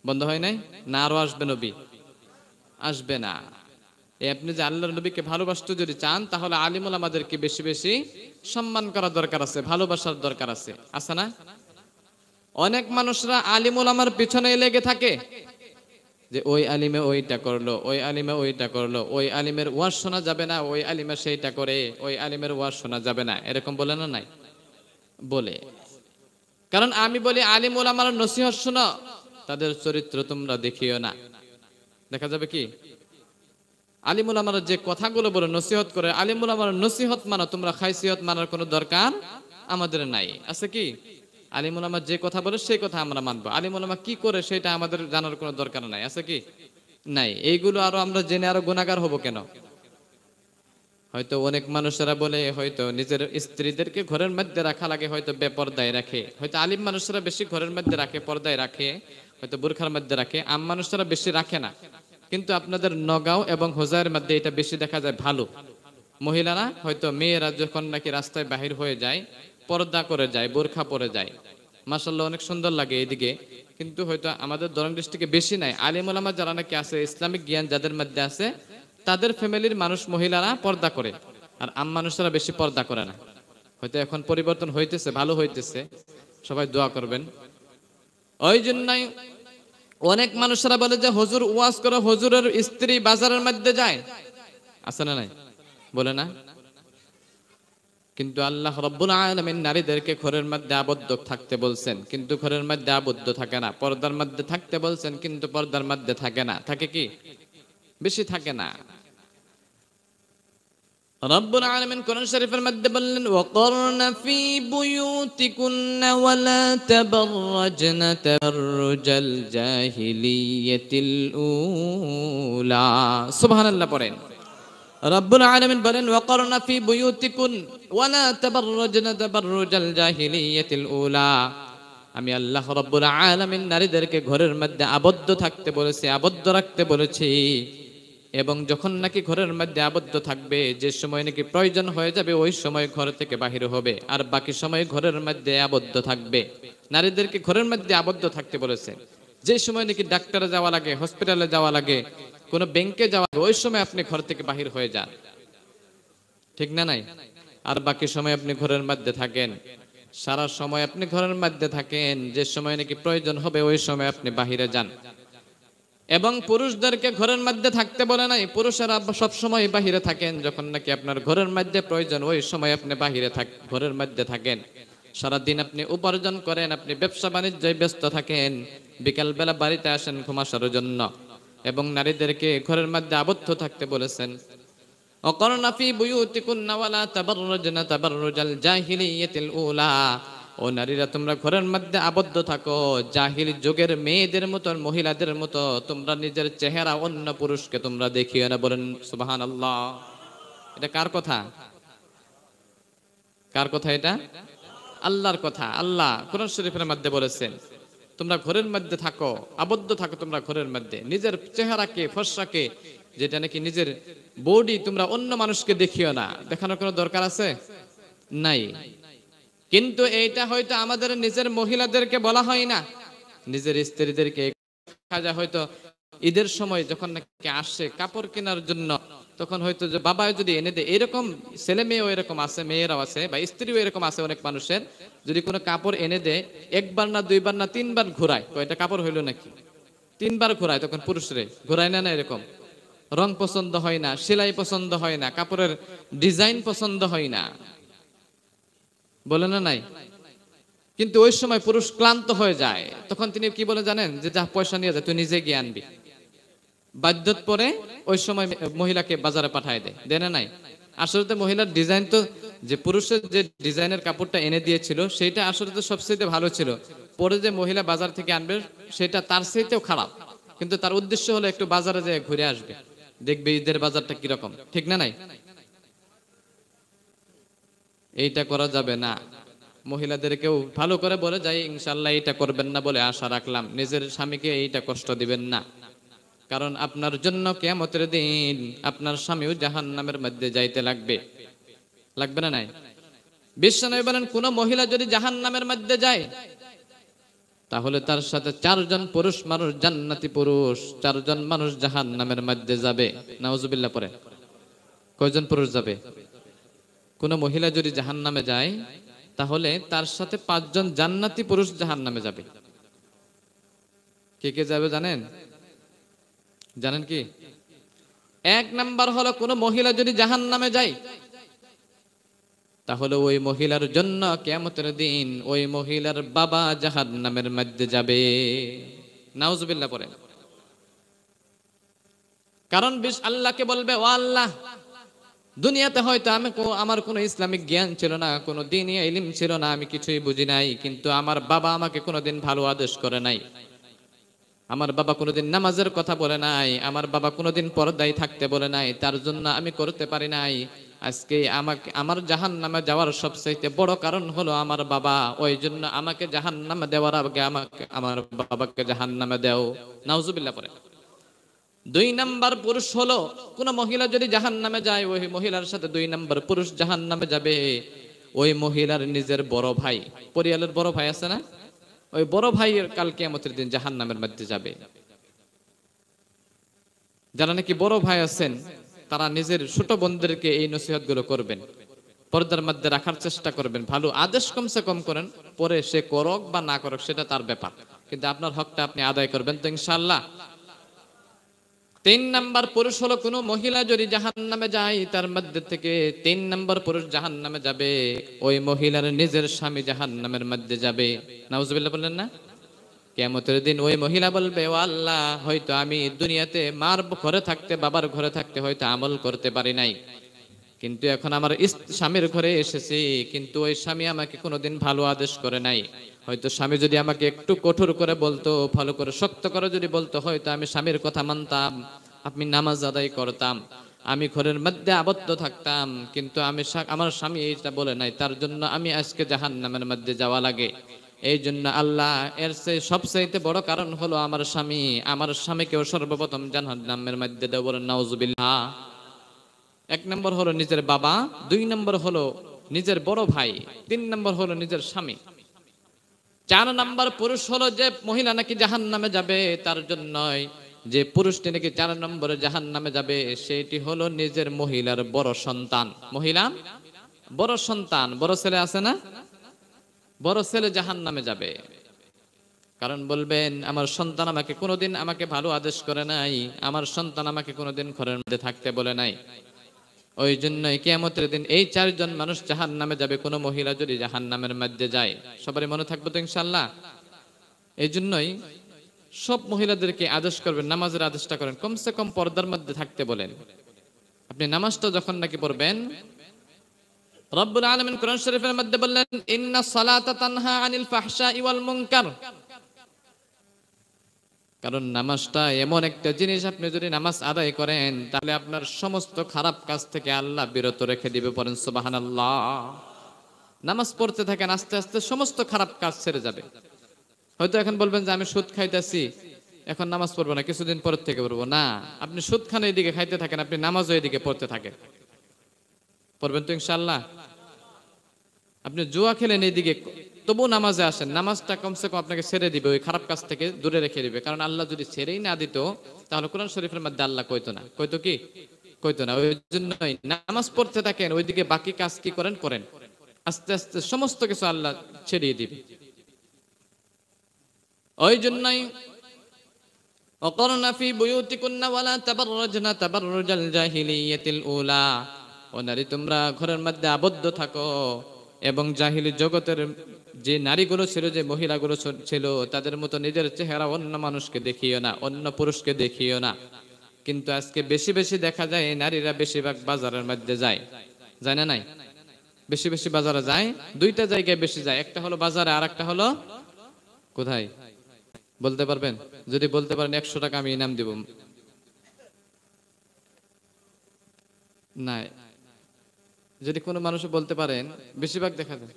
S1: বন্ধ হয় নাই না? আরো আসবে নবী? আসবে না। আপনি যে আল্লাহর নবীকে ভালোবাসতে যদি চান, তাহলে আলিমুল আমাদেরকে বেশি বেশি সম্মান করা দরকার আছে, ভালোবাসার দরকার আছে, আছে না? অনেক মানুষরা আলিমুল আমার পিছনে লেগে থাকে যে ওই আলিমে ওইটা করলো, ওই আলিমে ওইটা করলো, ওই আলিমের ওয়াজ শোনা যাবে না, ওই আলিমে সেইটা করে, ওই আলিমের ওয়াজ শোনা যাবে না, এরকম বলে না? নাই বলে। কারণ আমি বলি, আলিমুল আমার নসিহত শোনো, তাদের চরিত্র তোমরা দেখিও না। দেখা যাবে কি আলিমুল আমার যে কথাগুলো বলে নসিহত করে, আলিমুল আমার নসিহত মানো, তোমরা খাইসিয়ত মানার কোনো দরকার আমাদের নাই। আছে কি? আলিমুল আমার যে কথা বলে সেই কথা আমরা মানবো, আলিমুল আমার কি করে সেটা আমাদের জানার কোনো দরকার নাই। আছে কি? নাই। এইগুলো আরো আমরা জেনে আরো গুনাহগার হব কেন? হয়তো অনেক মানুষেরা বলে হয়তো নিজের স্ত্রীদেরকে ঘরের মধ্যে রাখা লাগে, হয়তো বেপর্দায় রাখে। হয়তো আলিম মানুষেরা বেশি ঘরের মধ্যে রাখে, পর্দায় রাখে, হয়তো বোরখার মধ্যে রাখে, আম মানুষরা বেশি রাখে না, কিন্তু আপনাদের নগাঁও এবং হোজাইয়ের মধ্যে এটা বেশি দেখা যায় ভালো। মহিলারা হয়তো মেয়েরা যখন নাকি রাস্তায় বাহির হয়ে যায় পর্দা করে যায়, বোরখা পরে যায়, মাশাআল্লাহ অনেক সুন্দর লাগে এইদিকে। কিন্তু হয়তো আমাদের দরং ডিস্ট্রিক্টে বেশি নাই। আলেম ওলামা যারা নাকি আছে, ইসলামিক জ্ঞান যাদের মধ্যে আছে, তাদের ফ্যামিলির মানুষ মহিলারা পর্দা করে, আর আম মানুষরা বেশি পর্দা করে না। হয়তো এখন পরিবর্তন হইতেছে, ভালো হইতেছে, সবাই দোয়া করবেন। ওই জন্যই অনেক মানুষরা বলে যে হুজুর ওয়াজ করে, হুজুরের স্ত্রী বাজারের মধ্যে যায়, আছে না নাই? বলে না? কিন্তু আল্লাহ রাব্বুল আলামিন নারীদেরকে ঘরের মধ্যে আবদ্ধ থাকতে বলছেন, কিন্তু ঘরের মধ্যে আবদ্ধ থাকে না। পর্দার মধ্যে থাকতে বলছেন, কিন্তু পর্দার মধ্যে থাকে না। থাকে কি? বেশি থাকে না। রব্বুল আলামিন কোরআন শরীফের মধ্যে বললেন, ওয়াকরনা ফি বুয়ুতিকুন্না ওয়ালা তাবাররাজনা তাবাররুজাল জাহিলিয়াতিল উলা। সুবহানাল্লাহ পড়েন। রব্বুল আলামিন বলেন, ওয়াকরনা ফি বুয়ুতিকুন ওয়ালা তাবাররাজনা তাবাররুজাল জাহিলিয়াতিল উলা। আমি আল্লাহ রব্বুল আলামিন নারীদেরকে ঘরের মধ্যে আবদ্ধ থাকতে বলেছি, আবদ্ধ রাখতে বলেছি। এবং যখন নাকি ঘরের মধ্যে আবদ্ধ থাকবে, যে সময় নাকি প্রয়োজন হয়ে যাবে ওই সময় ঘর থেকে বাহির হবে, আর বাকি সময় ঘরের মধ্যে আবদ্ধ থাকবে। নারীদেরকে ঘরের মধ্যে আবদ্ধ থাকতে বলেছে। যে সময় নাকি ডাক্তারে যাওয়া লাগে, হসপিটালে যাওয়া লাগে, কোনো ব্যাংকে যাওয়া লাগে, ওই সময় আপনি ঘর থেকে বাহির হয়ে যান, ঠিক না নাই? আর বাকি সময় আপনি ঘরের মধ্যে থাকেন। সারা সময় আপনি ঘরের মধ্যে থাকেন, যে সময় নাকি প্রয়োজন হবে ওই সময় আপনি বাহিরে যান। এবং পুরুষদেরকে ঘরের মধ্যে থাকতে বলে নাই, পুরুষেরা সব সময় বাহিরে থাকেন, যখন নাকি আপনার ঘরের মধ্যে প্রয়োজন ওই সময় আপনি বাহিরে ঘরের মধ্যে থাকেন। সারাদিন আপনি উপার্জন করেন, আপনি ব্যবসা বাণিজ্যে ব্যস্ত থাকেন, বিকাল বেলা বাড়িতে আসেন ঘুমাসার জন্য। এবং নারীদেরকে ঘরের মধ্যে আবদ্ধ থাকতে বলেছেন। ওয়াকরনা ফি বুয়ুতিকুন্না ওয়ালা তাবাররাজনা তাবাররুজাল জাহিলিয়াতিল উলা। ও নারীরা, তোমরা ঘরের মধ্যে আবদ্ধ থাকো জাহিলি যুগের মেয়েদের মতো, মহিলাদের মতো। তোমরা নিজের চেহারা অন্য পুরুষকে তোমরা দেখিও না। বলেন সুবহানাল্লাহ। এটা কার কথা? কার কথা এটা? আল্লাহর কথা। আল্লাহ কোরআন শরীফের মধ্যে বলেছেন, তোমরা ঘরের মধ্যে থাকো, আবদ্ধ থাকো তোমরা ঘরের মধ্যে। নিজের চেহারাকে, ফর্সাকে, যেটা নাকি নিজের বডি, তোমরা অন্য মানুষকে দেখিও না। দেখানোর কোনো দরকার আছে? নাই। কিন্তু এইটা হয়তো আমাদের নিজের মহিলাদেরকে বলা হয় না, নিজের স্ত্রীদেরকে। হয়তো ঈদের সময় যখন নাকি আসে কাপড় কেনার জন্য, তখন হয়তো যে বাবা যদি এনে দেয়, এরকম ছেলে মেয়েও এরকম আছে, মেয়েরাও আছে, বা স্ত্রীও এরকম আছে অনেক মানুষের। যদি কোনো কাপড় এনে দেয়, একবার না, দুইবার না, তিনবার ঘোরায়, তো এটা কাপড় হইলো নাকি? তিনবার ঘোরায়, তখন পুরুষরে ঘোরায় না? না, এরকম রং পছন্দ হয় না, সেলাই পছন্দ হয় না, কাপড়ের ডিজাইন পছন্দ হয় না, বলে না নাই? কিন্তু ওই সময় পুরুষ ক্লান্ত হয়ে যায়, তখন তিনি কি বলে জানেন? যে যা, পয়সা নিয়ে যা, তুই নিজে গিয়ে আনবি। বাধ্যত পরে ওই সময় মহিলাকে বাজারে পাঠায় দেয় না নাই? আসলে মহিলার ডিজাইন তো, যে পুরুষের যে ডিজাইনের কাপড়টা এনে দিয়েছিল সেটা আসলে তো সবচেয়ে ভালো ছিল। পরে যে মহিলা বাজার থেকে আনবে সেটা তার চাইতেও খারাপ, কিন্তু তার উদ্দেশ্য হলো একটু বাজারে যেয়ে ঘুরে আসবে, দেখবে ঈদের বাজারটা কিরকম, ঠিক না নাই? এইটা করা যাবে না। মহিলাদেরকেও ভালো করে বলে যাই, ইনশাআল্লাহ এইটা করবেন না বলে আশা রাখলাম। নিজের স্বামীকে এইটা কষ্ট দিবেন না, কারণ আপনার জন্য কিয়ামতের দিন আপনার স্বামীও জাহান্নামের মধ্যে যাইতে লাগবে। লাগবে না নাই? বিশ্বনবী বলেন, কোন মহিলা যদি জাহান্নামের মধ্যে যায়, তাহলে তার সাথে 4 জন পুরুষ মানুষ, জান্নাতি পুরুষ 4 জন মানুষ জাহান্নামের মধ্যে যাবে। নাউজুবিল্লাহ পড়ে। কয়জন পুরুষ যাবে? কোন মহিলা যদি জাহান্নামে যায়, তাহলে তার সাথে 5 জন জান্নাতি পুরুষ জাহান্নামে যাবে। কে কে যাবে জানেন? জানেন কি? 1 নাম্বার হলো, কোন মহিলা যদি জাহান্নামে যায়, তাহলে ওই মহিলার জন্য কিয়ামতের দিন ওই মহিলার বাবা জাহান্নামের মধ্যে যাবে। নাউজুবিল্লাহ পড়ে। কারণ আল্লাহকে বলবে, ও আল্লাহ, দুনিয়াতে হয়তো আমার কোনো ইসলামিক জ্ঞান ছিল না, কোনো দ্বীনি ইলম ছিল না, আমি কিছুই বুঝি নাই, কিন্তু আমার বাবা আমাকে কোনোদিন ভালো আদেশ করে নাই, আমার বাবা কোনোদিন নামাজের কথা বলে নাই, আমার বাবা কোনোদিন পর্দায় থাকতে বলে নাই, তার জন্য আমি করতে পারি নাই। আজকে আমাকে আমার জাহান্নামে যাওয়ার সবচেয়ে বড় কারণ হলো আমার বাবা, ওই জন্য আমাকে জাহান্নামে দেওয়ার আগে আমাকে আমার বাবাকে জাহান্নামে দাও। নাউজুবিল্লাহ পড়ে। 2 নাম্বার পুরুষ হলো, কোন মহিলা যদি জাহান্নামে যায় ওই মহিলার সাথে 2 নাম্বার পুরুষ জাহান্নামে যাবে। ওই মহিলার নিজের বড় ভাই, পরিয়ালের বড় ভাই আছে না, ওই বড় ভাইয়ের কাল কিয়ামতের দিন জাহান্নামের মধ্যে যাবে। যারা নাকি বড় ভাই আছেন তারা নিজের ছোট বোনদেরকে এই নসিহত গুলো করবেন, পর্দার মধ্যে রাখার চেষ্টা করবেন, ভালো আদেশ কমসে কম করেন, পরে সে করক বা না করক সেটা তার ব্যাপার, কিন্তু আপনার হকটা আপনি আদায় করবেন তো ইনশাআল্লাহ। 3 নাম্বার পুরুষ হলো, কোন মহিলা যদি জাহান্নামে যায় তার মধ্যে থেকে 3 নাম্বার পুরুষ জাহান্নামে যাবে, ওই মহিলার নিজের স্বামী জাহান্নামের মধ্যে যাবে। নাউজুবিল্লাহ বললেন না? কিয়ামতের দিন ওই মহিলা বলবে, ও আল্লাহ, হয়তো আমি দুনিয়াতে মার ঘরে থাকতে বাবার ঘরে থাকতে হয়তো আমল করতে পারি নাই, কিন্তু এখন আমার স্বামীর ঘরে এসেছি, কিন্তু ওই স্বামী আমাকে কোনোদিন ভালো আদেশ করে নাই। হয়তো স্বামী যদি আমাকে একটু কঠোর করে বলতো, ভালো করে শক্ত করে যদি বলতো, হয়তো আমি স্বামীর কথা মানতাম, আমি নামাজ আদায় করতাম, আমি ঘরের মধ্যে আবদ্ধ থাকতাম, কিন্তু আমার স্বামী এইটা বলে নাই, তার জন্য আমি আজকে জাহান্নামের মধ্যে যাওয়া লাগে। এই জন্য আল্লাহ, এর সবচেয়ে বড় কারণ হলো আমার স্বামী, আমার স্বামীকেও সর্বপ্রথম জাহান্নামের মধ্যে দেব। বলেন নাউজুবিল্লাহ। 1 নম্বর হলো নিজের বাবা, 2 নম্বর হলো নিজের বড় ভাই, 3 নম্বর হলো নিজের স্বামী। 4 নম্বর পুরুষ হলো যে মহিলা নাকি জাহান্নামে যাবে, তার জন্যই যে পুরুষটি নাকি 4 নম্বরে জাহান্নামে যাবে, সেটি হলো নিজের মহিলার বড় সন্তান। মহিলা বড় সন্তান, বড় ছেলে আছে না, বড় ছেলে জাহান্নামে যাবে। কারণ বলবেন, আমার সন্তান আমাকে কোনোদিন আমাকে ভালো আদেশ করে নাই, আমার সন্তান আমাকে কোনোদিন ঘরের মধ্যে থাকতে বলে নাই। ওই জন্যই কিয়ামতের দিন এই 4 জন মানুষ জাহান্নামে যাবে, কোনো মহিলা যদি জাহান্নামের মধ্যে যায়। সবারই মনে থাকবে তো ইনশাআল্লাহ? এই জন্যই সব মহিলাদেরকে আদেশ করবেন, নামাজের আদেশটা করেন, কমসে কম পর্দার মধ্যে থাকতে বলেন। আপনি নামাজটা যখন নাকি পড়বেন, রব্বুল আলামিন কোরআন শরীফের মধ্যে বললেন, ইন্নাস সালাতা তানহা আনিল ফাহশাই ওয়াল মুনকার। কারণ নামাজটা এমন একটা জিনিস, আপনি যদি নামাজ আদায় করেন তাহলে আপনার সমস্ত খারাপ কাজ থেকে আল্লাহ বিরত রেখে দিবে। পড়েন সুবহানাল্লাহ। নামাজ পড়তে থাকেন, আস্তে আস্তে সমস্ত খারাপ কাজ ছেড়ে যাবে। হয়তো এখন বলবেন যে আমি সুদ খাইতেছি, এখন নামাজ পড়বো না, কিছুদিন পরের থেকে পড়বো না। আপনি সুদ খান এদিকে খাইতে থাকেন, আপনি নামাজও এদিকে পড়তে থাকেন, পড়বেন তো ইনশাআল্লাহ। আপনি জুয়া খেলেন এইদিকে, তবু নামাজে আসেন, নামাজটা কমসে কম আপনাকে ছেড়ে দিবে, ওই খারাপ কাজ থেকে দূরে রেখে দিবে। কারণ আল্লাহ যদি ছেড়েই না দিত তাহলে কোরআন শরীফের মধ্যে আল্লাহ কইতো না, কইতো কি? কইতো না। ওই জন্যই নামাজ পড়তে থাকেন, ওইদিকে বাকি কাজ কি করেন করেন, আস্তে আস্তে সমস্ত কিছু আল্লাহ ছেড়িয়ে দিবে। ওই জন্যই ওয়াকরনা ফি বুয়ুতিকুন্না ওয়ালা তাবাররাজনা তাবাররুজাল জাহিলিয়াতিল উলা, ও নারী তোমরা ঘরের মধ্যে আবদ্ধ থাকো এবং জাহিলি জগতের যে নারীগুলো ছিল, যে মহিলাগুলো ছিল, তাদের মতো নিজের চেহারা অন্য মানুষকে দেখিও না, অন্য পুরুষকে দেখিও না। কিন্তু আজকে বেশি বেশি দেখা যায় নারীরা বেশিরভাগ বাজারের মধ্যে যায়, যায় না? নাই, বেশি বেশি বাজারে যায়। 2টা জায়গায় বেশি যায়, একটা হলো বাজারে, আর একটা হলো কোথায় বলতে পারবেন? যদি বলতে পারেন 100 টাকা আমি ইনাম দিব। না, যদি কোনো মানুষ বলতে পারেন, বেশিরভাগ দেখা যায়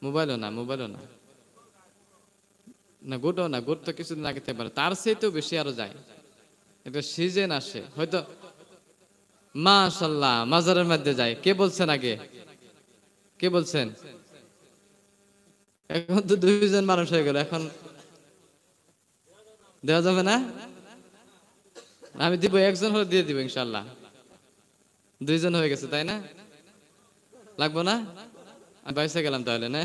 S1: মোবাইলও না, মোবাইলও না, না গুডও না, গুড তো কিছুদিন আগে থেকে পারে, তার চেয়েতেও বেশি আরো যায়। এটা সিজন আসে হয়তো, মাশাআল্লাহ, মাজারের মধ্যে যায়। কে বলছেন আগে? কে বলছেন? এখন তো 2 জন মানুষ হয়ে গেল, এখন দেওয়া যাবে না? আমি দিব, 1 জন হলে দিয়ে দিব ইনশাআল্লাহ। 2 জন হয়ে গেছে, তাই না? লাগবো না? আমি বাইসে গেলাম তাহলে না।